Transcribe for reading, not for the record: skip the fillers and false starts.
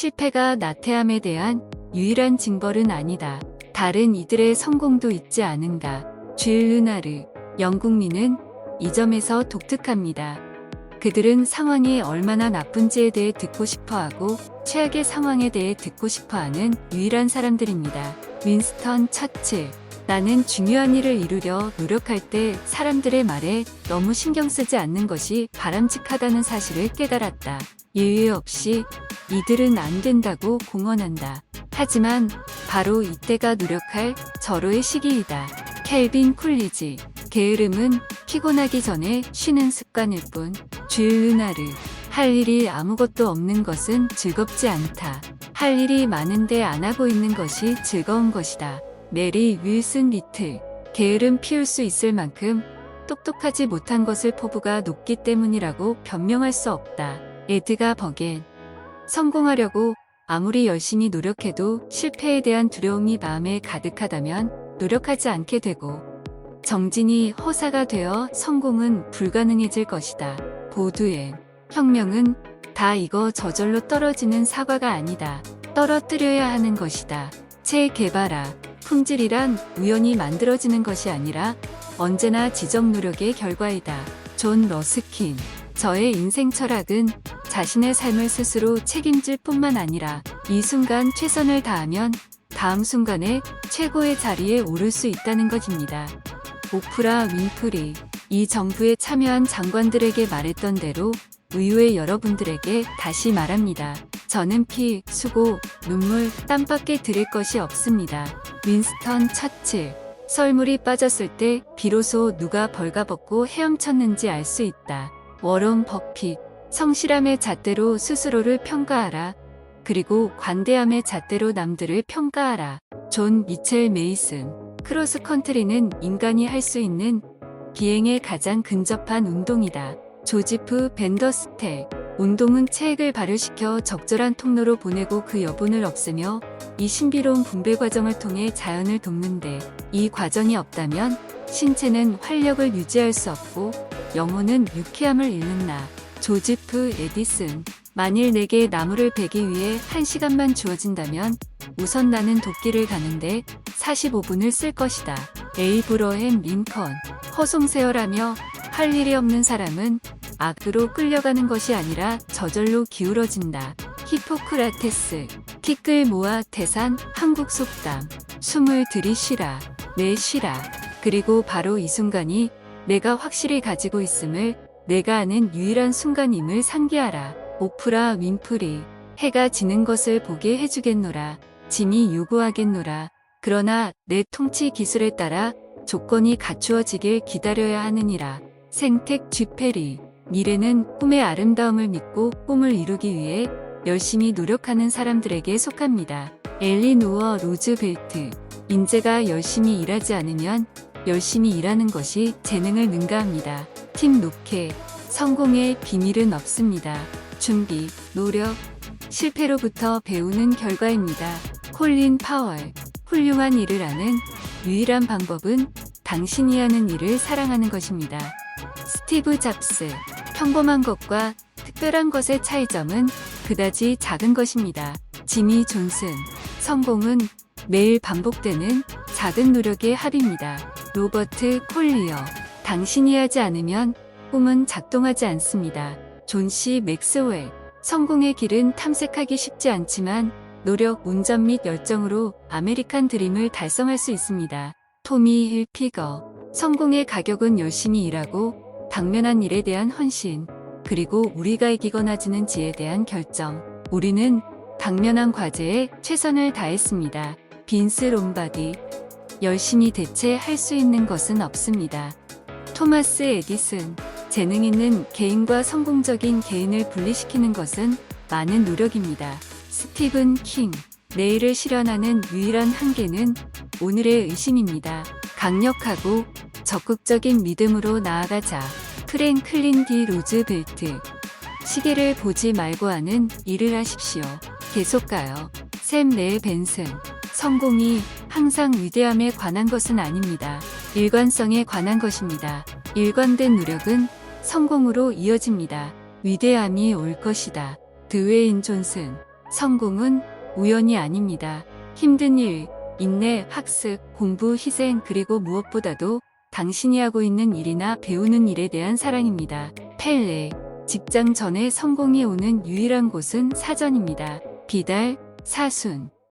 실패가 나태함에 대한 유일한 징벌은 아니다. 다른 이들의 성공도 있지 않은가. 쥘 르나르, 영국민은 이 점에서 독특합니다. 그들은 상황이 얼마나 나쁜지에 대해 듣고 싶어하고 최악의 상황에 대해 듣고 싶어하는 유일한 사람들입니다. 윈스턴 처칠, 나는 중요한 일을 이루려 노력할 때 사람들의 말에 너무 신경 쓰지 않는 것이 바람직하다는 사실을 깨달았다. 예외 없이 이들은 안 된다고 공언한다. 하지만 바로 이때가 노력할 절호의 시기이다. 켈빈 쿨리지, 게으름은 피곤하기 전에 쉬는 습관일 뿐. 쥘 르나르, 할 일이 아무것도 없는 것은 즐겁지 않다. 할 일이 많은데 안 하고 있는 것이 즐거운 것이다. 메리 윌슨 리틀, 게으름 피울 수 있을 만큼 똑똑하지 못한 것을 포부가 높기 때문이라고 변명할 수 없다. 에드가 버겐, 성공하려고 아무리 열심히 노력해도 실패에 대한 두려움이 마음에 가득하다면 노력하지 않게 되고 정진이 허사가 되어 성공은 불가능해질 것이다. 보드엔, 혁명은 다 이거 저절로 떨어지는 사과가 아니다. 떨어뜨려야 하는 것이다. 체 게바라, 품질이란 우연히 만들어지는 것이 아니라 언제나 지적 노력의 결과이다. 존 러스킨, 저의 인생 철학은 자신의 삶을 스스로 책임질 뿐만 아니라 이 순간 최선을 다하면 다음 순간에 최고의 자리에 오를 수 있다는 것입니다. 오프라 윈프리, 이 정부에 참여한 장관들에게 말했던 대로 의회 여러분들에게 다시 말합니다. 저는 피, 수고, 눈물, 땀밖에 드릴 것이 없습니다. 윈스턴 처칠, 썰물이 빠졌을 때 비로소 누가 벌가벗고 헤엄쳤는지 알 수 있다. 워런 버핏, 성실함의 잣대로 스스로를 평가하라. 그리고 관대함의 잣대로 남들을 평가하라. 존 미첼 메이슨, 크로스컨트리는 인간이 할 수 있는 비행에 가장 근접한 운동이다. 조지프 벤더스텍, 운동은 체액을 발효시켜 적절한 통로로 보내고 그 여분을 없애며 이 신비로운 분배 과정을 통해 자연을 돕는데 이 과정이 없다면 신체는 활력을 유지할 수 없고 영혼은 유쾌함을 잃는다. 조지프 에디슨, 만일 내게 나무를 베기 위해 1시간만 주어진다면 우선 나는 도끼를 가는데 45분을 쓸 것이다. 에이브러햄 링컨, 허송세월하며 할 일이 없는 사람은 악으로 끌려가는 것이 아니라 저절로 기울어진다. 히포크라테스, 티끌 모아 태산 한국 속담, 숨을 들이쉬라, 내쉬라. 그리고 바로 이 순간이 내가 확실히 가지고 있음을 내가 아는 유일한 순간임을 상기하라. 오프라 윈프리, 해가 지는 것을 보게 해주겠노라. 짐이 요구하겠노라. 그러나 내 통치 기술에 따라 조건이 갖추어지길 기다려야 하느니라. 생텍 쥐페리, 미래는 꿈의 아름다움을 믿고 꿈을 이루기 위해 열심히 노력하는 사람들에게 속합니다. 엘리노어 루즈벨트, 인재가 열심히 일하지 않으면 열심히 일하는 것이 재능을 능가합니다. 팀 노케, 성공의 비밀은 없습니다. 준비, 노력, 실패로부터 배우는 결과입니다. 콜린 파월, 훌륭한 일을 하는 유일한 방법은 당신이 하는 일을 사랑하는 것입니다. 스티브 잡스, 평범한 것과 특별한 것의 차이점은 그다지 작은 것입니다. 지미 존슨, 성공은 매일 반복되는 작은 노력의 합입니다. 로버트 콜리어, 당신이 하지 않으면 꿈은 작동하지 않습니다. 존 씨 맥스웰, 성공의 길은 탐색하기 쉽지 않지만 노력, 운전 및 열정으로 아메리칸 드림을 달성할 수 있습니다. 토미 힐피거, 성공의 가격은 열심히 일하고 당면한 일에 대한 헌신, 그리고 우리가 이기거나 지는 지에 대한 결정. 우리는 당면한 과제에 최선을 다했습니다. 빈스 롬바디, 열심히 대체 할 수 있는 것은 없습니다. 토마스 에디슨, 재능 있는 개인과 성공적인 개인을 분리시키는 것은 많은 노력입니다. 스티븐 킹, 내일을 실현하는 유일한 한계는 오늘의 의심입니다. 강력하고 적극적인 믿음으로 나아가자. 프랭클린 디 루즈벨트, 시계를 보지 말고 하는 일을 하십시오. 계속 가요. 샘 레 벤슨, 성공이 항상 위대함에 관한 것은 아닙니다. 일관성에 관한 것입니다. 일관된 노력은 성공으로 이어집니다. 위대함이 올 것이다. 드웨인 존슨, 성공은 우연이 아닙니다. 힘든 일, 인내, 학습, 공부, 희생, 그리고 무엇보다도 당신이 하고 있는 일이나 배우는 일에 대한 사랑입니다. 펠레, 직장 전에 성공이 오는 유일한 곳은 사전입니다. 비달, 사순,